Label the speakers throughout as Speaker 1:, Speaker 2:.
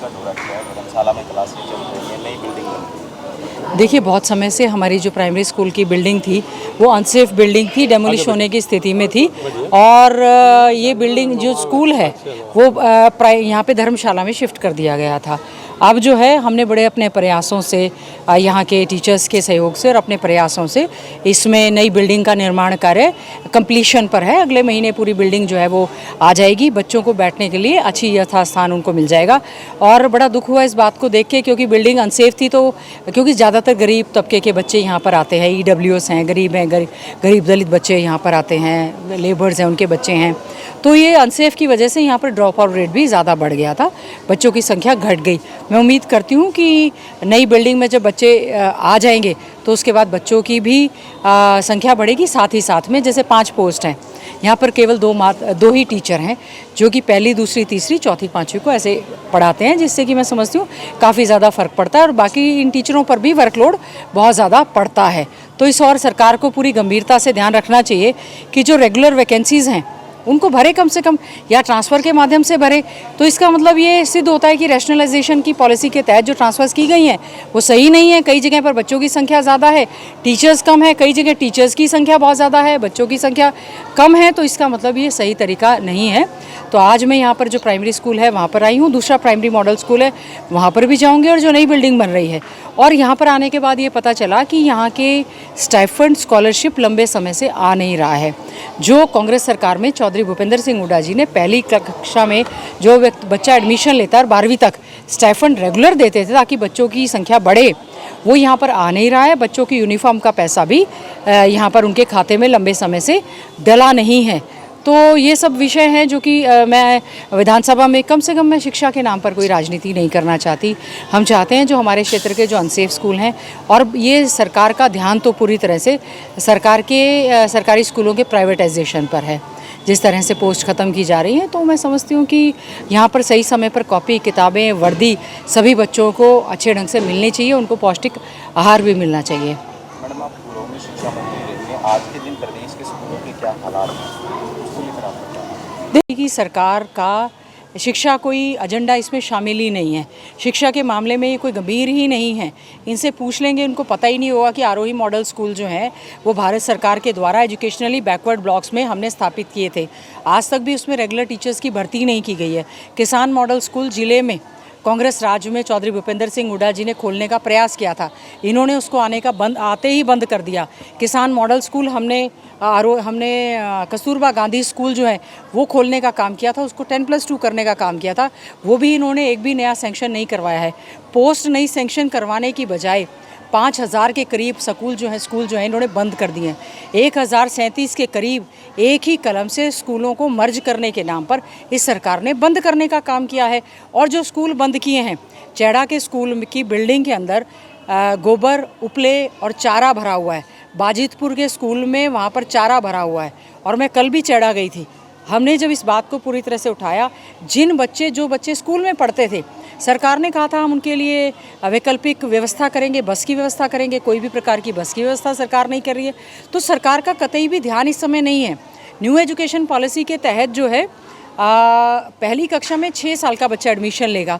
Speaker 1: का दौरा किया है, धर्मशाला में क्लासेज चल रही है, नई बिल्डिंग बन रही है।
Speaker 2: देखिए, बहुत समय से हमारी जो प्राइमरी स्कूल की बिल्डिंग थी वो अनसेफ बिल्डिंग थी, डेमोलिश होने की स्थिति में थी। और ये बिल्डिंग जो स्कूल है वो यहाँ पे धर्मशाला में शिफ्ट कर दिया गया था। अब जो है हमने बड़े अपने प्रयासों से यहाँ के टीचर्स के सहयोग से और अपने प्रयासों से इसमें नई बिल्डिंग का निर्माण कार्य कंप्लीशन पर है। अगले महीने पूरी बिल्डिंग जो है वो आ जाएगी, बच्चों को बैठने के लिए अच्छी यथास्थान उनको मिल जाएगा। और बड़ा दुख हुआ इस बात को देख के, क्योंकि बिल्डिंग अनसेफ थी, तो क्योंकि ज़्यादातर गरीब तबके के बच्चे यहाँ पर आते हैं, EWS हैं, गरीब दलित बच्चे यहाँ पर आते हैं, लेबर्स हैं, उनके बच्चे हैं। तो ये अनसेफ की वजह से यहाँ पर ड्रॉप आउट रेट भी ज़्यादा बढ़ गया था, बच्चों की संख्या घट गई। मैं उम्मीद करती हूँ कि नई बिल्डिंग में जब बच्चे आ जाएंगे तो उसके बाद बच्चों की भी संख्या बढ़ेगी। साथ ही साथ में जैसे 5 पोस्ट हैं, यहाँ पर केवल 2 ही टीचर हैं जो कि पहली, दूसरी, तीसरी, चौथी, पाँचवीं को ऐसे पढ़ाते हैं, जिससे कि मैं समझती हूँ काफ़ी ज़्यादा फ़र्क पड़ता है। और बाकी इन टीचरों पर भी वर्कलोड बहुत ज़्यादा पड़ता है। तो इस और सरकार को पूरी गंभीरता से ध्यान रखना चाहिए कि जो रेगुलर वैकेंसीज़ हैं उनको भरे, कम से कम, या ट्रांसफ़र के माध्यम से भरे। तो इसका मतलब ये सिद्ध होता है कि रैशनलाइजेशन की पॉलिसी के तहत जो ट्रांसफ़र्स की गई हैं वो सही नहीं है। कई जगह पर बच्चों की संख्या ज़्यादा है, टीचर्स कम है, कई जगह टीचर्स की संख्या बहुत ज़्यादा है, बच्चों की संख्या कम है। तो इसका मतलब ये सही तरीका नहीं है। तो आज मैं यहाँ पर जो प्राइमरी स्कूल है वहाँ पर आई हूँ, दूसरा प्राइमरी मॉडल स्कूल है वहाँ पर भी जाऊँगी, और जो नई बिल्डिंग बन रही है। और यहाँ पर आने के बाद ये पता चला कि यहाँ के स्टाइफंड स्कॉलरशिप लंबे समय से आ नहीं रहा है। जो कांग्रेस सरकार में चौधरी भूपेंद्र सिंह हुड्डा जी ने पहली कक्षा में जो बच्चा एडमिशन लेता है 12वीं तक स्टाइफंड रेगुलर देते थे ताकि बच्चों की संख्या बढ़े, वो यहाँ पर आ नहीं रहा है। बच्चों की यूनिफॉर्म का पैसा भी यहाँ पर उनके खाते में लंबे समय से डला नहीं है। तो ये सब विषय हैं जो कि मैं विधानसभा में कम से कम मैं शिक्षा के नाम पर कोई राजनीति नहीं करना चाहती। हम चाहते हैं जो हमारे क्षेत्र के जो अनसेफ स्कूल हैं, और ये सरकार का ध्यान तो पूरी तरह से सरकारी स्कूलों के प्राइवेटाइजेशन पर है। जिस तरह से पोस्ट ख़त्म की जा रही हैं, तो मैं समझती हूँ कि यहाँ पर सही समय पर कॉपी, किताबें, वर्दी सभी बच्चों को अच्छे ढंग से मिलनी चाहिए, उनको पौष्टिक आहार भी मिलना चाहिए।
Speaker 1: मैडम, आप पूर्व में शिक्षा मंत्री रही हैं, आज के दिन प्रदेश के स्कूलों के क्या हालात हैं, उसको लेकर आपका क्या?
Speaker 2: देखिए कि सरकार का शिक्षा कोई एजेंडा इसमें शामिल ही नहीं है। शिक्षा के मामले में ये कोई गंभीर ही नहीं है। इनसे पूछ लेंगे, उनको पता ही नहीं होगा कि आरोही मॉडल स्कूल जो है वो भारत सरकार के द्वारा एजुकेशनली बैकवर्ड ब्लॉक्स में हमने स्थापित किए थे। आज तक भी उसमें रेगुलर टीचर्स की भर्ती नहीं की गई है। किसान मॉडल स्कूल जिले में कांग्रेस राज में चौधरी भूपेंद्र सिंह हुड्डा जी ने खोलने का प्रयास किया था, इन्होंने उसको आते ही बंद कर दिया। किसान मॉडल स्कूल हमने कस्तूरबा गांधी स्कूल जो है वो खोलने का काम किया था, उसको 10+2 करने का काम किया था, वो भी इन्होंने एक भी नया सेंक्शन नहीं करवाया है। पोस्ट नई सेंक्शन करवाने की बजाय 5000 के करीब स्कूल जो है इन्होंने बंद कर दिए हैं। 1037 के करीब एक ही कलम से स्कूलों को मर्ज करने के नाम पर इस सरकार ने बंद करने का काम किया है। और जो स्कूल बंद किए हैं, चैड़ा के स्कूल की बिल्डिंग के अंदर गोबर, उपले और चारा भरा हुआ है। बाजितपुर के स्कूल में वहाँ पर चारा भरा हुआ है। और मैं कल भी चैड़ा गई थी। हमने जब इस बात को पूरी तरह से उठाया, जो बच्चे स्कूल में पढ़ते थे, सरकार ने कहा था हम उनके लिए वैकल्पिक व्यवस्था करेंगे, बस की व्यवस्था करेंगे। कोई भी प्रकार की बस की व्यवस्था सरकार नहीं कर रही है। तो सरकार का कतई भी ध्यान इस समय नहीं है। न्यू एजुकेशन पॉलिसी के तहत जो है पहली कक्षा में 6 साल का बच्चा एडमिशन लेगा,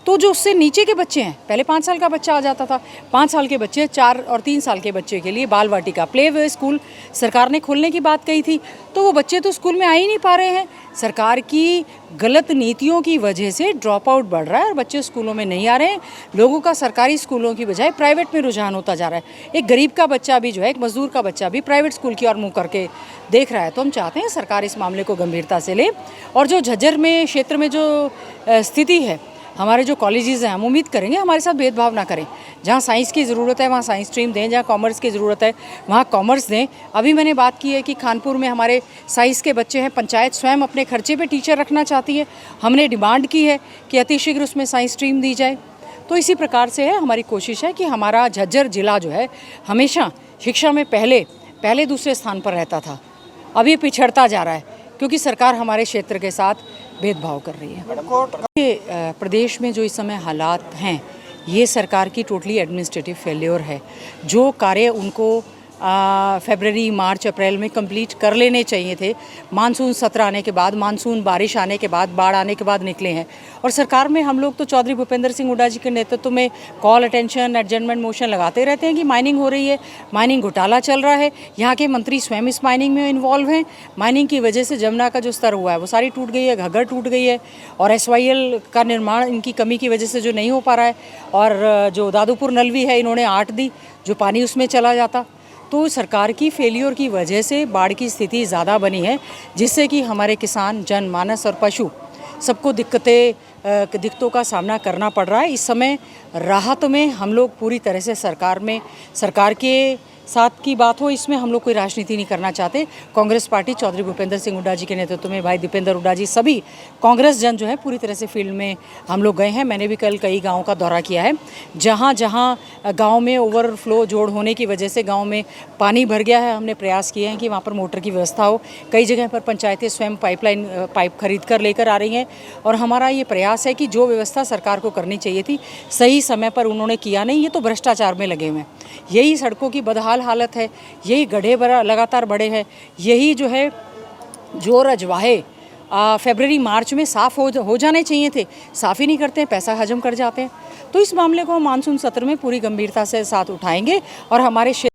Speaker 2: तो जो उससे नीचे के बच्चे हैं, पहले 5 साल का बच्चा आ जाता था, 5 साल के बच्चे, 4 और 3 साल के बच्चे के लिए बाल वाटिका, प्ले वे स्कूल सरकार ने खोलने की बात कही थी, तो वो बच्चे तो स्कूल में आ ही नहीं पा रहे हैं। सरकार की गलत नीतियों की वजह से ड्रॉप आउट बढ़ रहा है और बच्चे स्कूलों में नहीं आ रहे हैं। लोगों का सरकारी स्कूलों की बजाय प्राइवेट में रुझान होता जा रहा है। एक गरीब का बच्चा भी जो है, एक मजदूर का बच्चा भी प्राइवेट स्कूल की ओर मुँह करके देख रहा है। तो हम चाहते हैं सरकार इस मामले को गंभीरता से ले, और जो झज्जर में क्षेत्र में जो स्थिति है, हमारे जो कॉलेजेस हैं, हम उम्मीद करेंगे हमारे साथ भेदभाव ना करें। जहाँ साइंस की ज़रूरत है वहाँ साइंस स्ट्रीम दें, जहाँ कॉमर्स की ज़रूरत है वहाँ कॉमर्स दें। अभी मैंने बात की है कि खानपुर में हमारे साइंस के बच्चे हैं, पंचायत स्वयं अपने खर्चे पे टीचर रखना चाहती है। हमने डिमांड की है कि अतिशीघ्र उसमें साइंस स्ट्रीम दी जाए। तो इसी प्रकार से है, हमारी कोशिश है कि हमारा झज्जर जिला जो है हमेशा शिक्षा में पहले दूसरे स्थान पर रहता था, अब ये पिछड़ता जा रहा है क्योंकि सरकार हमारे क्षेत्र के साथ भेदभाव कर रही है। प्रदेश में जो इस समय हालात हैं, ये सरकार की टोटली एडमिनिस्ट्रेटिव फेल्योर है। जो कार्य उनको फरवरी मार्च अप्रैल में कंप्लीट कर लेने चाहिए थे। मानसून सत्र आने के बाद, मानसून बारिश आने के बाद, बाढ़ आने के बाद निकले हैं। और सरकार में हम लोग तो चौधरी भूपेंद्र सिंह हुड्डा जी के नेतृत्व में कॉल अटेंशन, एडजमेंट मोशन लगाते रहते हैं कि माइनिंग हो रही है, माइनिंग घोटाला चल रहा है। यहाँ के मंत्री स्वयं इस माइनिंग में इन्वॉल्व हैं। माइनिंग की वजह से जमुना का जो स्तर हुआ है वो सारी टूट गई है, घग्गर टूट गई है। और SYL का निर्माण इनकी कमी की वजह से जो नहीं हो पा रहा है। और जो दादूपुर नलवी है, इन्होंने 8 दी, जो पानी उसमें चला जाता। तो सरकार की फेलियर की वजह से बाढ़ की स्थिति ज़्यादा बनी है, जिससे कि हमारे किसान, जनमानस और पशु सबको दिक्कतों का सामना करना पड़ रहा है। इस समय राहत में हम लोग पूरी तरह से सरकार के साथ की बात हो, इसमें हम लोग कोई राजनीति नहीं करना चाहते। कांग्रेस पार्टी चौधरी भूपेंद्र सिंह हुड्डा जी के नेतृत्व में भाई दीपेंद्र हुड्डा जी, सभी कांग्रेस जन जो है पूरी तरह से फील्ड में हम लोग गए हैं। मैंने भी कल कई गाँव का दौरा किया है। जहाँ गाँव में ओवरफ्लो जोड़ होने की वजह से गाँव में पानी भर गया है, हमने प्रयास किए हैं कि वहाँ पर मोटर की व्यवस्था हो। कई जगह पर पंचायतें स्वयं पाइप खरीद कर लेकर आ रही हैं। और हमारा ये प्रयास है कि जो व्यवस्था सरकार को करनी चाहिए थी सही समय पर उन्होंने किया नहीं। ये तो भ्रष्टाचार में लगे हुए हैं। यही सड़कों की बदहाल हालत है, यही गड्ढे लगातार बढ़े हैं, यही जो है जो रजवाहे फरवरी मार्च में साफ़ हो जाने चाहिए थे, साफ़ ही नहीं करते हैं, पैसा हजम कर जाते हैं। तो इस मामले को हम मानसून सत्र में पूरी गंभीरता से साथ उठाएंगे और हमारे